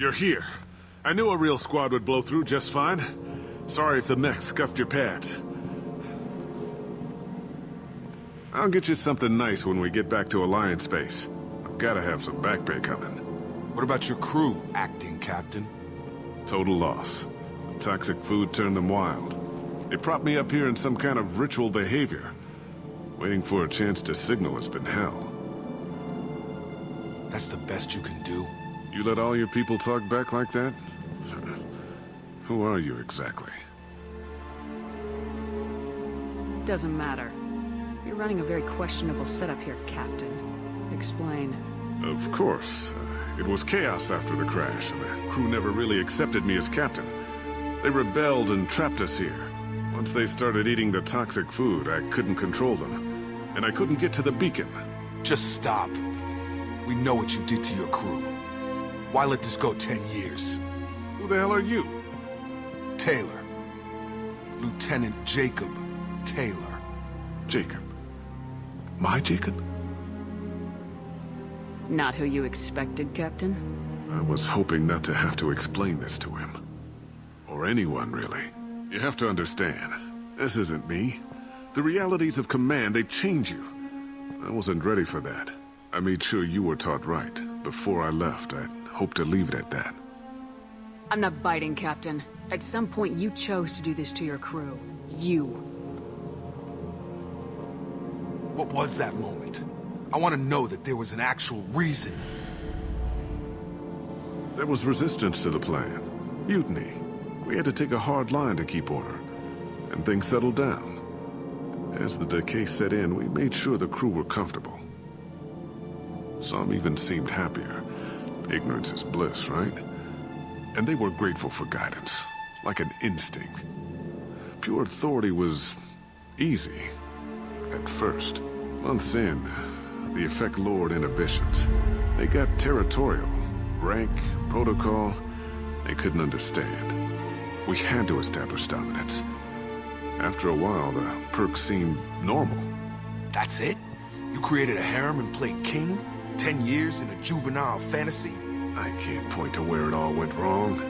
You're here. I knew a real squad would blow through just fine. Sorry if the mech scuffed your pads. I'll get you something nice when we get back to Alliance Base. I've gotta have some back pay coming. What about your crew, Acting Captain? Total loss. Toxic food turned them wild. They propped me up here in some kind of ritual behavior. Waiting for a chance to signal has been hell. That's the best you can do? You let all your people talk back like that? Who are you exactly? Doesn't matter. You're running a very questionable setup here, Captain. Explain. Of course. It was chaos after the crash, and the crew never really accepted me as captain. They rebelled and trapped us here. Once they started eating the toxic food, I couldn't control them. And I couldn't get to the beacon. Just stop. We know what you did to your crew. Why let this go 10 years? Who the hell are you? Taylor. Lieutenant Jacob Taylor. Jacob. My Jacob? Not who you expected, Captain? I was hoping not to have to explain this to him. Or anyone, really. You have to understand, this isn't me. The realities of command, they change you. I wasn't ready for that. I made sure you were taught right. Before I left, I hoped to leave it at that. I'm not biting, Captain. At some point, you chose to do this to your crew. You. What was that moment? I want to know that there was an actual reason. There was resistance to the plan. Mutiny. We had to take a hard line to keep order. And things settled down. As the decay set in, we made sure the crew were comfortable. Some even seemed happier. Ignorance is bliss, right? And they were grateful for guidance, like an instinct. Pure authority was easy, at first. Months in, the effect lowered inhibitions. They got territorial. Rank, protocol, they couldn't understand. We had to establish dominance. After a while, the perks seemed normal. That's it? You created a harem and played king? 10 years in a juvenile fantasy? I can't point to where it all went wrong.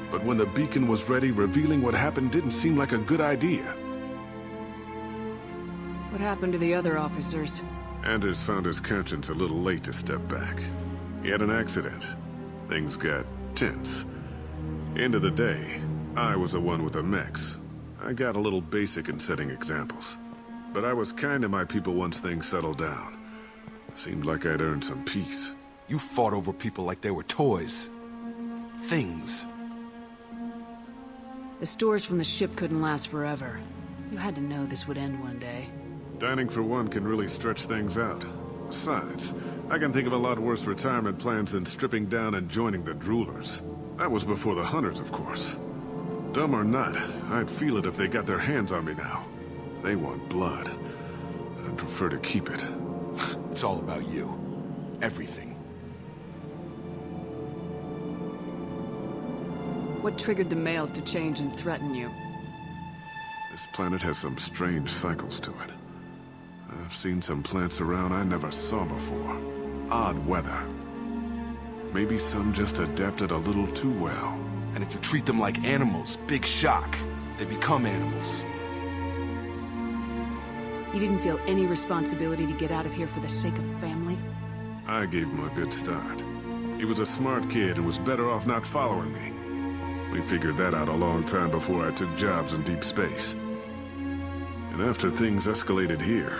But when the beacon was ready, revealing what happened didn't seem like a good idea. What happened to the other officers? Anders found his conscience a little late to step back. He had an accident. Things got tense. End of the day, I was the one with the mechs. I got a little basic in setting examples. But I was kind to my people once things settled down. Seemed like I'd earned some peace. You fought over people like they were toys. Things. The stores from the ship couldn't last forever. You had to know this would end one day. Dining for one can really stretch things out. Besides, I can think of a lot worse retirement plans than stripping down and joining the droolers. That was before the hunters, of course. Dumb or not, I'd feel it if they got their hands on me now. They want blood. I'd prefer to keep it. It's all about you. Everything. What triggered the males to change and threaten you? This planet has some strange cycles to it. I've seen some plants around I never saw before. Odd weather. Maybe some just adapted a little too well. And if you treat them like animals, big shock. They become animals. You didn't feel any responsibility to get out of here for the sake of family? I gave him a good start. He was a smart kid and was better off not following me. We figured that out a long time before I took jobs in deep space. And after things escalated here,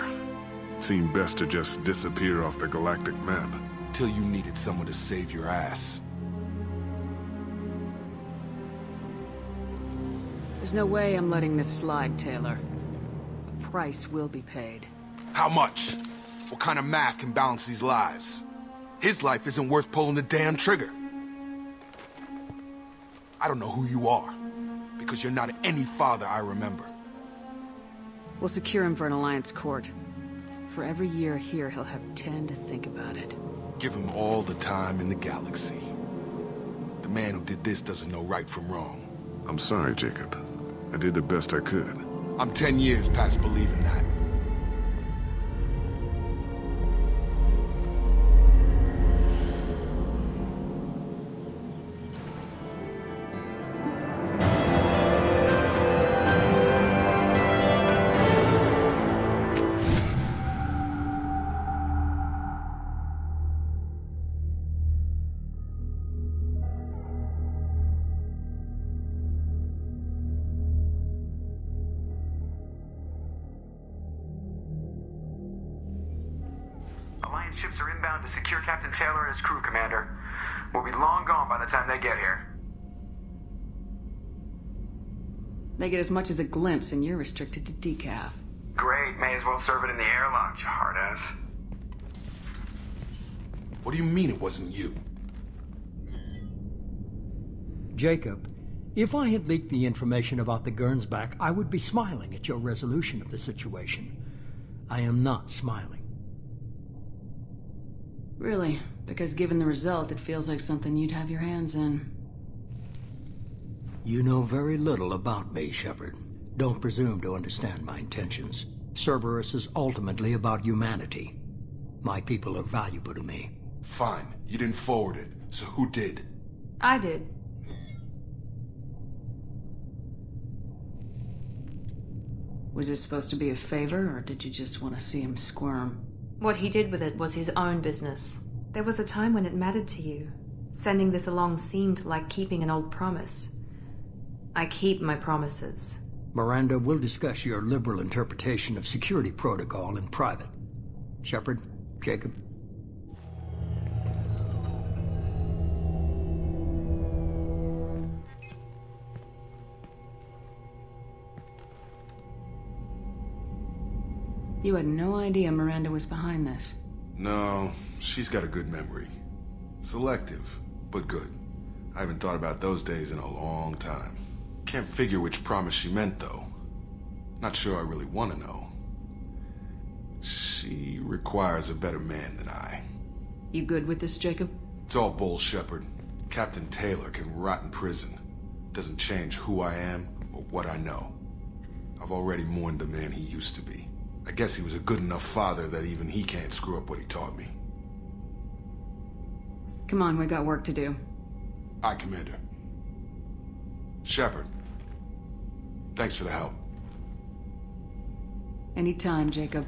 it seemed best to just disappear off the galactic map. Till you needed someone to save your ass. There's no way I'm letting this slide, Taylor. A price will be paid. How much? What kind of math can balance these lives? His life isn't worth pulling the damn trigger. I don't know who you are, because you're not any father I remember. We'll secure him for an Alliance court. For every year here, he'll have 10 to think about it. Give him all the time in the galaxy. The man who did this doesn't know right from wrong. I'm sorry, Jacob. I did the best I could. I'm 10 years past believing that. Alliance ships are inbound to secure Captain Taylor and his crew, Commander. We'll be long gone by the time they get here. They get as much as a glimpse, and you're restricted to decaff. Great, may as well serve it in the airlock, you hard-ass. What do you mean it wasn't you? Jacob, if I had leaked the information about the Gernsback, I would be smiling at your resolution of the situation. I am not smiling. Really? Because given the result, it feels like something you'd have your hands in. You know very little about me, Shepard. Don't presume to understand my intentions. Cerberus is ultimately about humanity. My people are valuable to me. Fine, you didn't forward it, so who did? I did. Was this supposed to be a favor, or did you just want to see him squirm? What he did with it was his own business. There was a time when it mattered to you. Sending this along seemed like keeping an old promise. I keep my promises. Miranda, we'll discuss your liberal interpretation of security protocol in private. Shepard, Jacob. You had no idea Miranda was behind this. No, she's got a good memory. Selective, but good. I haven't thought about those days in a long time. Can't figure which promise she meant, though. Not sure I really want to know. She requires a better man than I. You good with this, Jacob? It's all bull, Shepard. Captain Taylor can rot in prison. Doesn't change who I am or what I know. I've already mourned the man he used to be. I guess he was a good enough father that even he can't screw up what he taught me. Come on, we got work to do. Aye, Commander. Shepard. Thanks for the help. Anytime, Jacob.